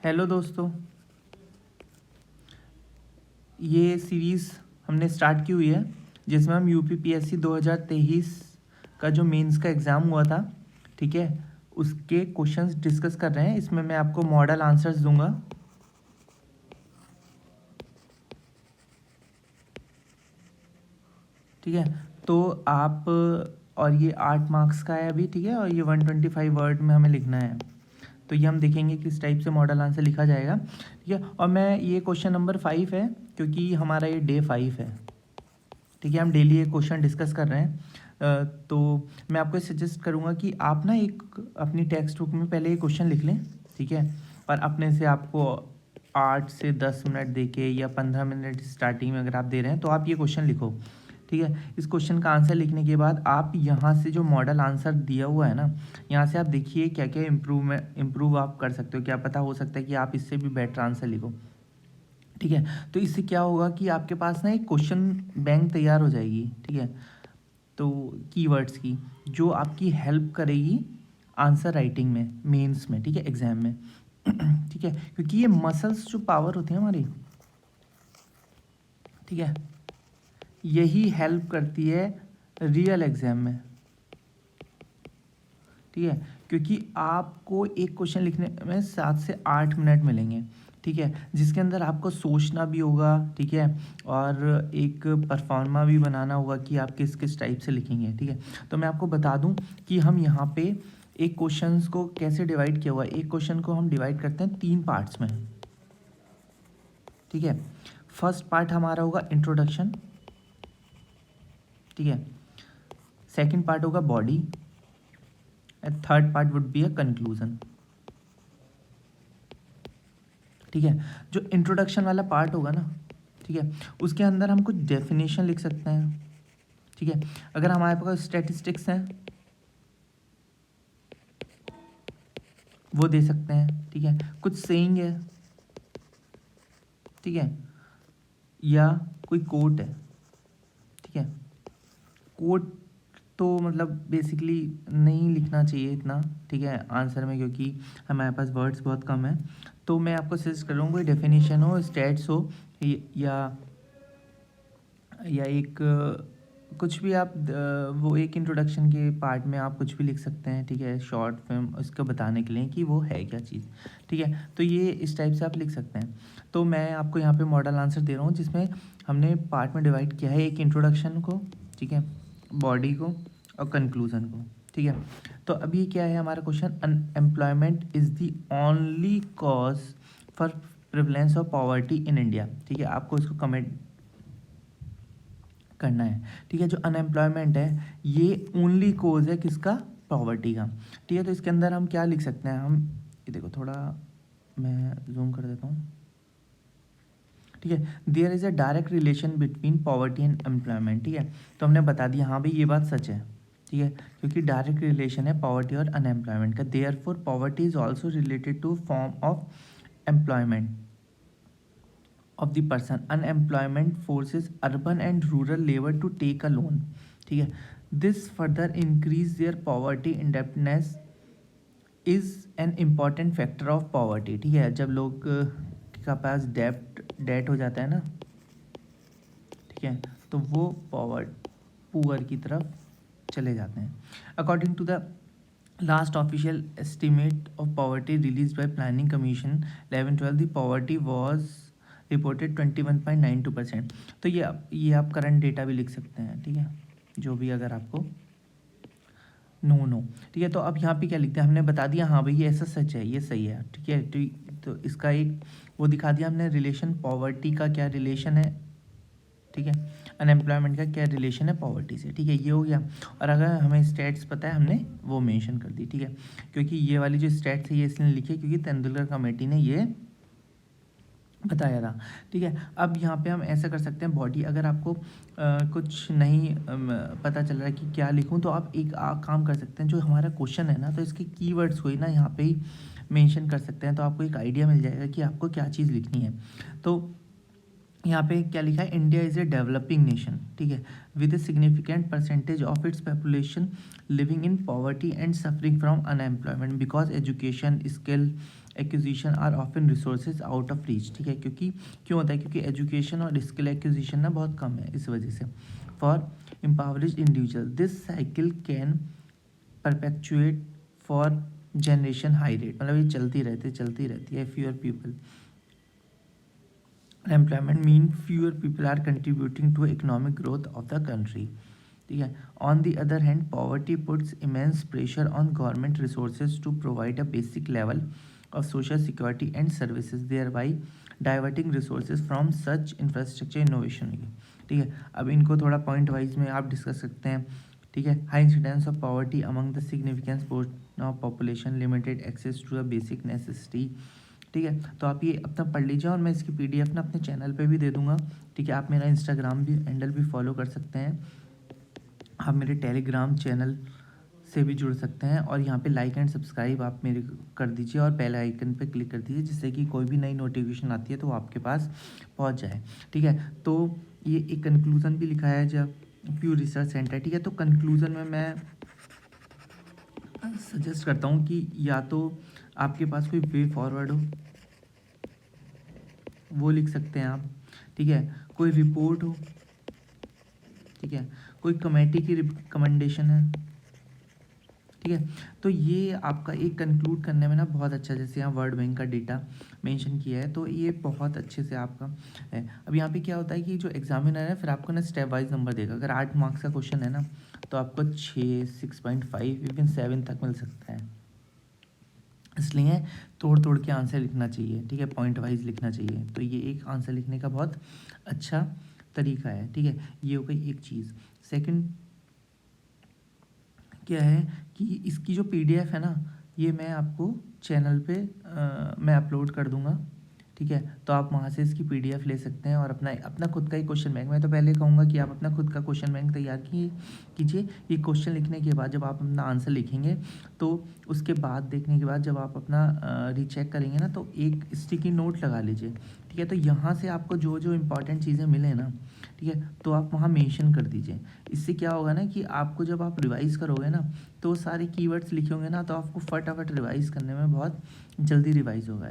Hello दोस्तों, ये series हमने स्टार्ट की हुई है जिसमें हम यूपीपीएससी 2023 का जो मेंस का एग्ज़ाम हुआ था, ठीक है, उसके क्वेश्चंस डिस्कस कर रहे हैं। इसमें मैं आपको मॉडल आंसर्स दूंगा, ठीक है। तो आप और ये 8 मार्क्स का है अभी, ठीक है, और ये 125 वर्ड में हमें लिखना है। तो ये हम देखेंगे किस टाइप से मॉडल आंसर लिखा जाएगा, ठीक है। और मैं ये क्वेश्चन नंबर 5 है क्योंकि हमारा ये डे 5 है, ठीक है। हम डेली एक क्वेश्चन डिस्कस कर रहे हैं। तो मैं आपको सजेस्ट करूँगा कि आप ना एक अपनी टेक्स्ट बुक में पहले ये क्वेश्चन लिख लें, ठीक है। और अपने से आपको 8 से 10 मिनट दे के या 15 मिनट स्टार्टिंग में अगर आप दे रहे हैं तो आप ये क्वेश्चन लिखो, ठीक है। इस क्वेश्चन का आंसर लिखने के बाद आप यहाँ से जो मॉडल आंसर दिया हुआ है ना, यहाँ से आप देखिए क्या क्या इम्प्रूव आप कर सकते हो। क्या पता हो सकता है कि आप इससे भी बेटर आंसर लिखो, ठीक है। तो इससे क्या होगा कि आपके पास ना एक क्वेश्चन बैंक तैयार हो जाएगी, ठीक है। तो कीवर्ड्स की जो आपकी हेल्प करेगी आंसर राइटिंग में, मेंस में, ठीक है, एग्जाम में ठीक है। क्योंकि ये मसल्स जो पावर होती है हमारी, ठीक है, यही हेल्प करती है रियल एग्जाम में, ठीक है। क्योंकि आपको एक क्वेश्चन लिखने में 7 से 8 मिनट मिलेंगे, ठीक है, जिसके अंदर आपको सोचना भी होगा, ठीक है, और एक परफॉर्मा भी बनाना होगा कि आप किस किस टाइप से लिखेंगे, ठीक है। तो मैं आपको बता दूं कि हम यहाँ पे एक क्वेश्चंस को कैसे डिवाइड किया हुआ है। एक क्वेश्चन को हम डिवाइड करते हैं 3 पार्ट्स में, ठीक है। फर्स्ट पार्ट हमारा होगा इंट्रोडक्शन, ठीक है। सेकेंड पार्ट होगा body and third part would be a conclusion, ठीक है। जो इंट्रोडक्शन वाला पार्ट होगा ना, ठीक है, उसके अंदर हम कुछ डेफिनेशन लिख सकते हैं, ठीक है। अगर हमारे पास स्टैटिस्टिक्स हैं वो दे सकते हैं, ठीक है। कुछ सेइंग है, ठीक है, या कोई कोट है, ठीक है। कोट तो मतलब बेसिकली नहीं लिखना चाहिए इतना, ठीक है, आंसर में, क्योंकि हमारे पास वर्ड्स बहुत कम है। तो मैं आपको सजेस्ट करूँगा कोई डेफिनेशन हो, स्टैट्स हो, या एक कुछ भी आप वो एक इंट्रोडक्शन के पार्ट में आप कुछ भी लिख सकते हैं, ठीक है, शॉर्ट फिल्म उसको बताने के लिए कि वो है क्या चीज़, ठीक है। तो ये इस टाइप से आप लिख सकते हैं। तो मैं आपको यहाँ पे मॉडल आंसर दे रहा हूँ जिसमें हमने पार्ट में डिवाइड किया है, एक इंट्रोडक्शन को, ठीक है, बॉडी को और कंक्लूजन को, ठीक है। तो अभी क्या है हमारा question, unemployment is the only cause for prevalence of poverty in India, ठीक है। आपको इसको कमेंट करना है, ठीक है। जो अनएम्प्लॉयमेंट है ये ओनली कोज है किसका, पॉवर्टी का, ठीक है। तो इसके अंदर हम क्या लिख सकते हैं, हम ये देखो थोड़ा मैं जूम कर देता हूँ, ठीक है। There is a direct relation between poverty and employment, ठीक है। तो हमने बता दिया हाँ भाई ये बात सच है, ठीक है, क्योंकि डायरेक्ट रिलेशन है पॉवर्टी और अनएम्प्लॉयमेंट का। Therefore poverty is also related to form of employment of the person. Unemployment forces urban and rural labor to take a loan, ठीक है। This further increase their poverty. Indebtedness is an important factor of poverty, ठीक है। जब लोग के पास date हो जाता है ना, ठीक है, तो वो पुअर की तरफ चले जाते हैं। According to the last official estimate of poverty release by planning commission 11-12, the poverty was reported 21.92%। तो ये आप करंट डेटा भी लिख सकते हैं, ठीक है, जो भी अगर आपको नो, ठीक है। तो अब यहाँ पे क्या लिखते हैं, हमने बता दिया हाँ भाई ये ऐसा सच है, ये सही है, ठीक है। तो इसका एक वो दिखा दिया हमने रिलेशन, पॉवर्टी का क्या रिलेशन है, ठीक है, अनएम्प्लॉयमेंट का क्या रिलेशन है पॉवर्टी से, ठीक है, ये हो गया। और अगर हमें स्टैट्स पता है हमने वो मेंशन कर दी, ठीक है। क्योंकि ये वाली जो स्टैट्स है ये इसलिए लिखी है क्योंकि तेंदुलकर कमेटी ने ये बताया था, ठीक है। अब यहाँ पे हम ऐसा कर सकते हैं, बॉडी अगर आपको कुछ नहीं पता चल रहा है कि क्या लिखूँ, तो आप एक काम कर सकते हैं, जो हमारा क्वेश्चन है ना, तो इसके कीवर्ड्स को ही ना यहाँ पे ही मेंशन कर सकते हैं, तो आपको एक आइडिया मिल जाएगा कि आपको क्या चीज़ लिखनी है। तो यहाँ पे क्या लिखा है, India is a developing nation, ठीक है, with a significant percentage of its population living in poverty and suffering from unemployment because education skill acquisition are often resources out of reach, ठीक है, क्योंकि क्यों होता है, क्योंकि एजुकेशन और स्किल एक्विजिशन ना बहुत कम है इस वजह से। For impoverish individual this cycle can perpetuate for generation high rate, मतलब ये चलती रहती है। Fewer people employment mean fewer people are contributing to economic growth of the country, ठीक है। On the other hand poverty puts immense pressure on government resources to provide a basic level of social security and services thereby diverting resources from such infrastructure innovation, ठीक है। अब इनको थोड़ा point wise में आप discuss सकते हैं, ठीक है। High incidence of poverty among the significance portion of population, limited access to the basic necessity, ठीक है। तो आप ये अपना पढ़ लीजिए और मैं इसकी पीडीएफ ना अपने चैनल पे भी दे दूंगा, ठीक है। आप मेरा इंस्टाग्राम भी हैंडल भी फॉलो कर सकते हैं, आप मेरे टेलीग्राम चैनल से भी जुड़ सकते हैं, और यहाँ पे लाइक एंड सब्सक्राइब आप मेरे कर दीजिए और बेल आइकन पे क्लिक कर दीजिए, जिससे कि कोई भी नई नोटिफिकेशन आती है तो वो आपके पास पहुँच जाए, ठीक है। तो ये एक कंक्लूज़न भी लिखा है जब प्यू रिसर्च सेंटर, ठीक है। तो कंक्लूज़न में मैं सजेस्ट करता हूँ कि या तो आपके पास कोई वे फॉरवर्ड हो, वो लिख सकते हैं आप, ठीक है। कोई रिपोर्ट हो, ठीक है, कोई कमेटी की रिकमेंडेशन है, ठीक है। तो ये आपका एक कंक्लूड करने में ना बहुत अच्छा, जैसे यहाँ वर्ल्ड बैंक का डेटा मेंशन किया है तो ये बहुत अच्छे से आपका है। अब यहाँ पे क्या होता है कि जो एग्जामिनर है फिर आपको ना स्टेप वाइज नंबर देगा। अगर 8 मार्क्स का क्वेश्चन है ना तो आपको 6, 6.5, इवन 7 तक मिल सकता है। इसलिए तोड़ तोड़ के आंसर लिखना चाहिए, ठीक है, पॉइंट वाइज लिखना चाहिए। तो ये एक आंसर लिखने का बहुत अच्छा तरीका है, ठीक है। ये हो गई एक चीज़। सेकंड क्या है कि इसकी जो पीडीएफ है ना, ये मैं आपको चैनल पे मैं अपलोड कर दूंगा, ठीक है। तो आप वहाँ से इसकी पीडीएफ ले सकते हैं और अपना अपना खुद का ही क्वेश्चन बैंक, मैं तो पहले कहूँगा कि आप अपना खुद का क्वेश्चन बैंक तैयार कीजिए। ये क्वेश्चन लिखने के बाद जब आप अपना आंसर लिखेंगे तो उसके बाद देखने के बाद जब आप अपना रीचेक करेंगे ना तो एक स्टिकी नोट लगा लीजिए, ठीक है। तो यहाँ से आपको जो जो इम्पोर्टेंट चीज़ें मिले ना, ठीक है, तो आप वहाँ मेंशन कर दीजिए। इससे क्या होगा ना कि आपको जब आप रिवाइज़ करोगे ना तो सारे कीवर्ड्स लिखे होंगे ना तो आपको फटाफट रिवाइज़ करने में बहुत जल्दी रिवाइज़ होगा।